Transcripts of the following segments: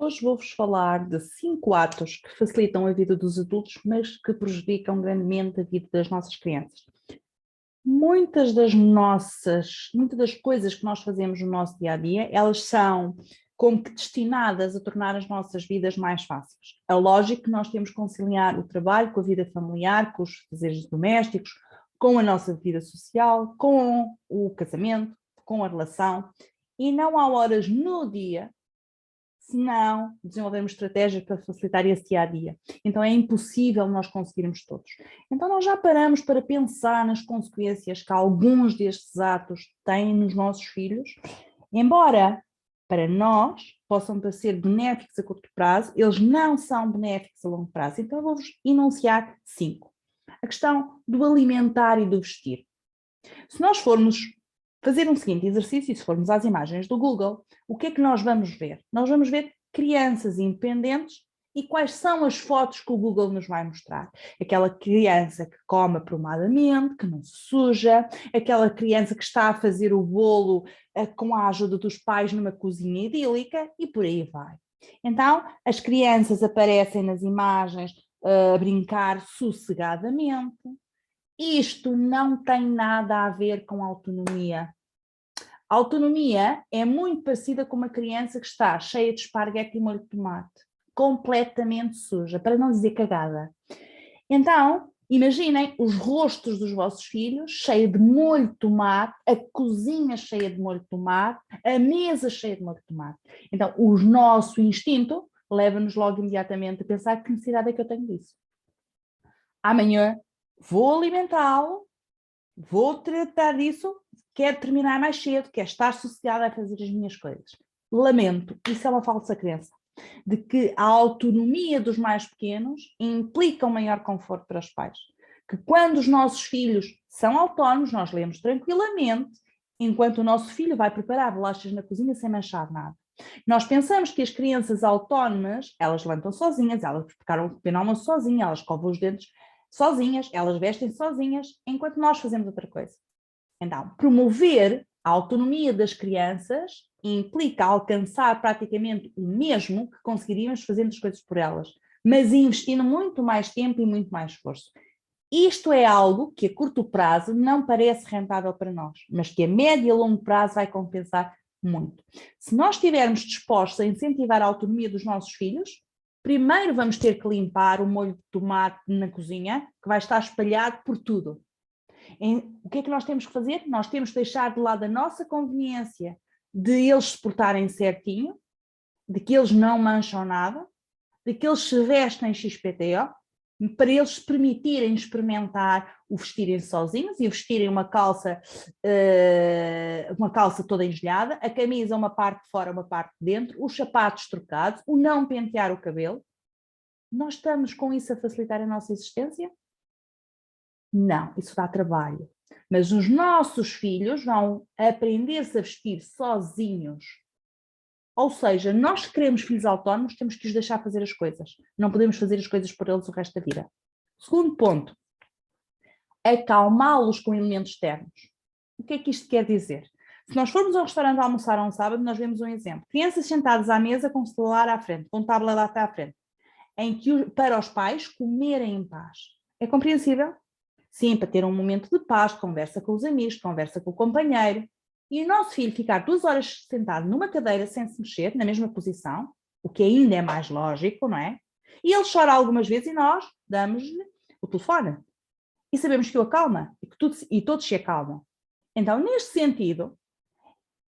Hoje vou-vos falar de 5 atos que facilitam a vida dos adultos, mas que prejudicam grandemente a vida das nossas crianças. Muitas das coisas que nós fazemos no nosso dia-a-dia, elas são como que destinadas a tornar as nossas vidas mais fáceis. É lógico que nós temos que conciliar o trabalho com a vida familiar, com os deveres domésticos, com a nossa vida social, com o casamento, com a relação, e não há horas no dia se não desenvolvermos estratégias para facilitar esse dia-a-dia. Então é impossível nós conseguirmos todos. Então nós já paramos para pensar nas consequências que alguns destes atos têm nos nossos filhos, embora para nós possam ser benéficos a curto prazo, eles não são benéficos a longo prazo. Então eu vou-vos enunciar 5. A questão do alimentar e do vestir. Se nós formos fazer um seguinte exercício, se formos às imagens do Google, o que é que nós vamos ver? Nós vamos ver crianças independentes e quais são as fotos que o Google nos vai mostrar. Aquela criança que come aprumadamente, que não se suja, aquela criança que está a fazer o bolo com a ajuda dos pais numa cozinha idílica e por aí vai. Então, as crianças aparecem nas imagens a brincar sossegadamente. Isto não tem nada a ver com autonomia. A autonomia é muito parecida com uma criança que está cheia de esparguete e molho de tomate, completamente suja, para não dizer cagada. Então, imaginem os rostos dos vossos filhos cheios de molho de tomate, a cozinha cheia de molho de tomate, a mesa cheia de molho de tomate. Então, o nosso instinto leva-nos logo imediatamente a pensar que necessidade é que eu tenho disso. Amanhã vou alimentá-lo, vou tratar disso, quero terminar mais cedo, quero estar sossegada a fazer as minhas coisas. Lamento, isso é uma falsa crença, de que a autonomia dos mais pequenos implica um maior conforto para os pais. Que quando os nossos filhos são autónomos, nós lemos tranquilamente, enquanto o nosso filho vai preparar bolachas na cozinha sem manchar nada. Nós pensamos que as crianças autónomas, elas levantam sozinhas, elas preparam o pequeno almoço sozinhas, elas escovam os dentes sozinhas, elas vestem sozinhas, enquanto nós fazemos outra coisa. Então, promover a autonomia das crianças implica alcançar praticamente o mesmo que conseguiríamos fazendo as coisas por elas, mas investindo muito mais tempo e muito mais esforço. Isto é algo que a curto prazo não parece rentável para nós, mas que a médio e a longo prazo vai compensar muito. Se nós estivermos dispostos a incentivar a autonomia dos nossos filhos, primeiro vamos ter que limpar o molho de tomate na cozinha, que vai estar espalhado por tudo. O que é que nós temos que fazer? Nós temos que deixar de lado a nossa conveniência de eles se portarem certinho, de que eles não mancham nada, de que eles se vestem XPTO, para eles se permitirem experimentar o vestirem sozinhos e vestirem uma calça toda engelhada, a camisa uma parte de fora, uma parte de dentro, os sapatos trocados, o não pentear o cabelo. Nós estamos com isso a facilitar a nossa existência? Não, isso dá trabalho. Mas os nossos filhos vão aprender-se a vestir sozinhos. Ou seja, nós que queremos filhos autónomos, temos que os deixar fazer as coisas. Não podemos fazer as coisas por eles o resto da vida. Segundo ponto, acalmá-los com elementos externos. O que é que isto quer dizer? Se nós formos ao restaurante almoçar a um sábado, nós vemos um exemplo. Crianças sentadas à mesa com o celular à frente, com tablet à frente, em que para os pais comerem em paz. É compreensível? Sim, para ter um momento de paz, conversa com os amigos, conversa com o companheiro. E o nosso filho ficar 2 horas sentado numa cadeira sem se mexer, na mesma posição, o que ainda é mais lógico, não é? E ele chora algumas vezes e nós damos-lhe o telefone. E sabemos que o acalma e todos se acalmam. Então, neste sentido,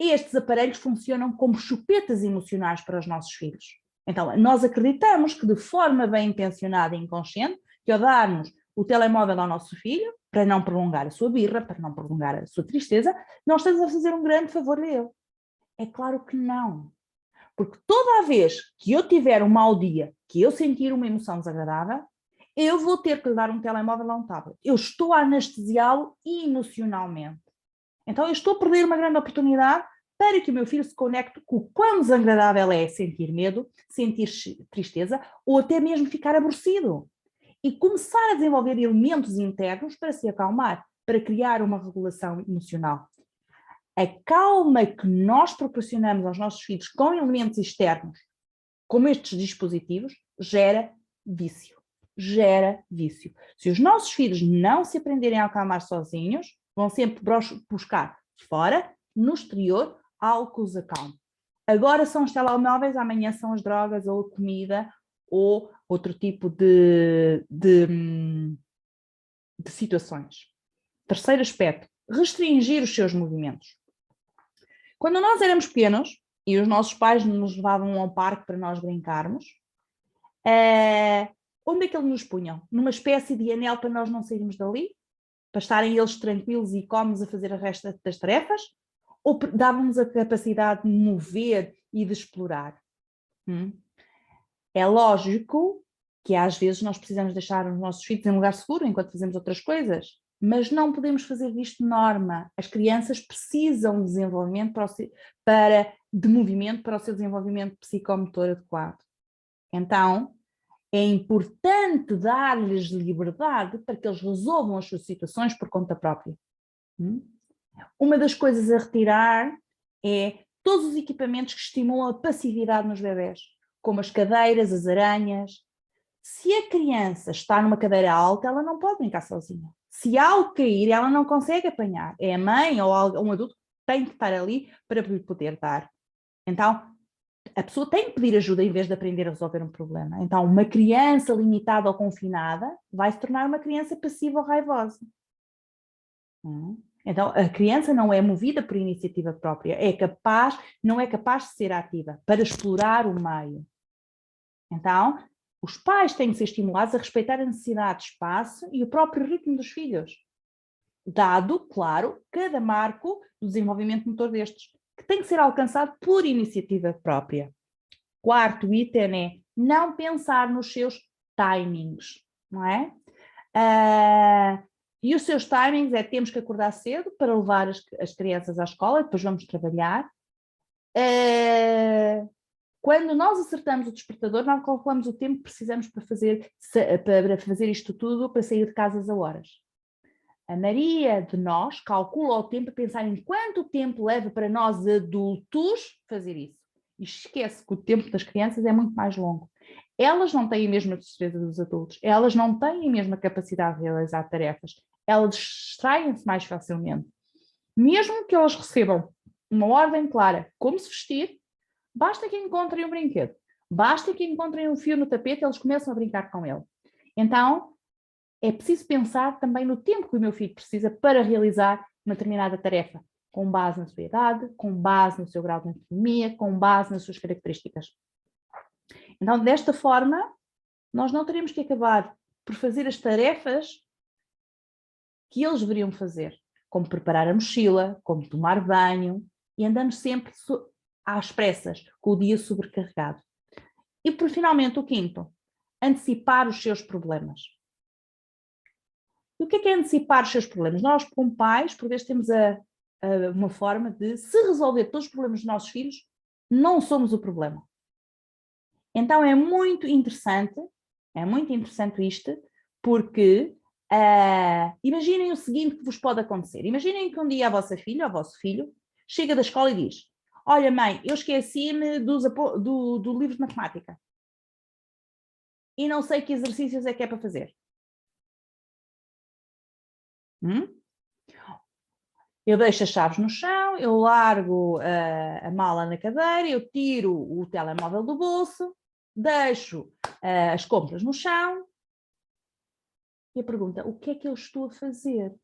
estes aparelhos funcionam como chupetas emocionais para os nossos filhos. Então, nós acreditamos que de forma bem intencionada e inconsciente, que ao darmos o telemóvel ao nosso filho, para não prolongar a sua birra, para não prolongar a sua tristeza, nós estamos a fazer um grande favor a ele. É claro que não. Porque toda a vez que eu tiver um mau dia, que eu sentir uma emoção desagradável, eu vou ter que lhe dar um telemóvel ou um tablet. Eu estou a anestesiá-lo emocionalmente. Então eu estou a perder uma grande oportunidade para que o meu filho se conecte com o quão desagradável é sentir medo, sentir tristeza ou até mesmo ficar aborrecido. E começar a desenvolver elementos internos para se acalmar, para criar uma regulação emocional. A calma que nós proporcionamos aos nossos filhos com elementos externos como estes dispositivos, gera vício. Gera vício. Se os nossos filhos não se aprenderem a acalmar sozinhos, vão sempre buscar fora, no exterior, algo que os acalme. Agora são os telemóveis, amanhã são as drogas ou a comida ou outro tipo de situações. Terceiro aspecto, restringir os seus movimentos. Quando nós éramos pequenos e os nossos pais nos levavam ao parque para nós brincarmos, onde é que eles nos punham? Numa espécie de anel para nós não sairmos dali? Para estarem eles tranquilos e cómodos a fazer a resto das tarefas? Ou davam-nos a capacidade de mover e de explorar? É lógico que às vezes nós precisamos deixar os nossos filhos em lugar seguro enquanto fazemos outras coisas, mas não podemos fazer disto norma. As crianças precisam de desenvolvimento de movimento para o seu desenvolvimento psicomotor adequado. Então, é importante dar-lhes liberdade para que eles resolvam as suas situações por conta própria. Uma das coisas a retirar é todos os equipamentos que estimulam a passividade nos bebés, como as cadeiras, as aranhas. Se a criança está numa cadeira alta, ela não pode brincar sozinha. Se algo cair, ela não consegue apanhar. É a mãe ou um adulto que tem que estar ali para lhe poder dar. Então, a pessoa tem que pedir ajuda em vez de aprender a resolver um problema. Então, uma criança limitada ou confinada vai se tornar uma criança passiva ou raivosa. Então, a criança não é movida por iniciativa própria, não é capaz de ser ativa para explorar o meio. Então, os pais têm que ser estimulados a respeitar a necessidade de espaço e o próprio ritmo dos filhos, dado, claro, cada marco do desenvolvimento motor destes, que tem que ser alcançado por iniciativa própria. Quarto item é não pensar nos seus timings, não é? E os seus timings temos que acordar cedo para levar as crianças à escola, depois vamos trabalhar. Quando nós acertamos o despertador, nós calculamos o tempo que precisamos para fazer isto tudo, para sair de casa a horas. A maioria de nós calcula o tempo a pensar em quanto tempo leva para nós adultos fazer isso. E esquece que o tempo das crianças é muito mais longo. Elas não têm a mesma destreza dos adultos, elas não têm a mesma capacidade de realizar tarefas, elas distraem-se mais facilmente. Mesmo que elas recebam uma ordem clara, como se vestir, basta que encontrem um brinquedo, basta que encontrem um fio no tapete, eles começam a brincar com ele. Então, é preciso pensar também no tempo que o meu filho precisa para realizar uma determinada tarefa, com base na sua idade, com base no seu grau de autonomia, com base nas suas características. Então, desta forma, nós não teremos que acabar por fazer as tarefas que eles deveriam fazer, como preparar a mochila, como tomar banho, e andamos sempre às pressas, com o dia sobrecarregado. E, por finalmente, o quinto, antecipar os seus problemas. E o que é antecipar os seus problemas? Nós, como pais, por vezes temos uma forma de, se resolver todos os problemas dos nossos filhos, não somos o problema. Então é muito interessante isto, porque imaginem o seguinte que vos pode acontecer. Imaginem que um dia a vossa filha ou o vosso filho chega da escola e diz: olha mãe, eu esqueci-me do livro de matemática e não sei que exercícios é que é para fazer. Eu deixo as chaves no chão, eu largo a mala na cadeira, eu tiro o telemóvel do bolso, deixo as compras no chão e a pergunta: o que é que eu estou a fazer?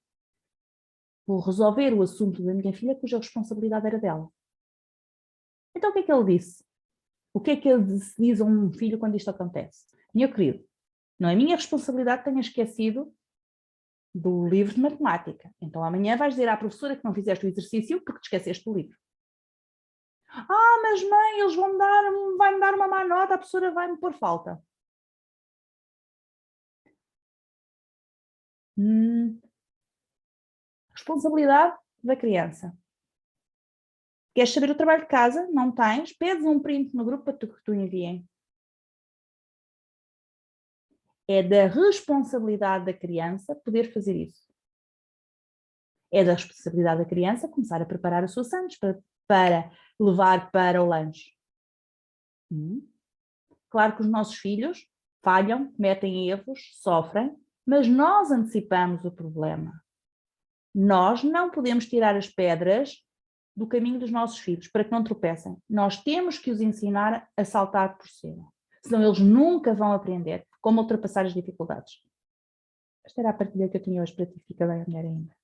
Vou resolver o assunto da minha filha cuja responsabilidade era dela. Então o que é que ele disse? O que é que ele diz a um filho quando isto acontece? Meu querido, não é minha responsabilidade que tenha esquecido do livro de matemática. Então amanhã vais dizer à professora que não fizeste o exercício porque te esqueceste do livro. Mas mãe, eles vai-me dar uma má nota, a professora vai-me pôr falta. Responsabilidade da criança. Queres saber o trabalho de casa? Não tens? Pedes um print no grupo para que tu enviem. É da responsabilidade da criança poder fazer isso. É da responsabilidade da criança começar a preparar a sua sandes para levar para o lanche. Claro que os nossos filhos falham, cometem erros, sofrem, mas nós antecipamos o problema. Nós não podemos tirar as pedras do caminho dos nossos filhos para que não tropecem. Nós temos que os ensinar a saltar por cima. Senão eles nunca vão aprender como ultrapassar as dificuldades. Esta era a partilha que eu tinha hoje para ti. Fica bem a mulher ainda.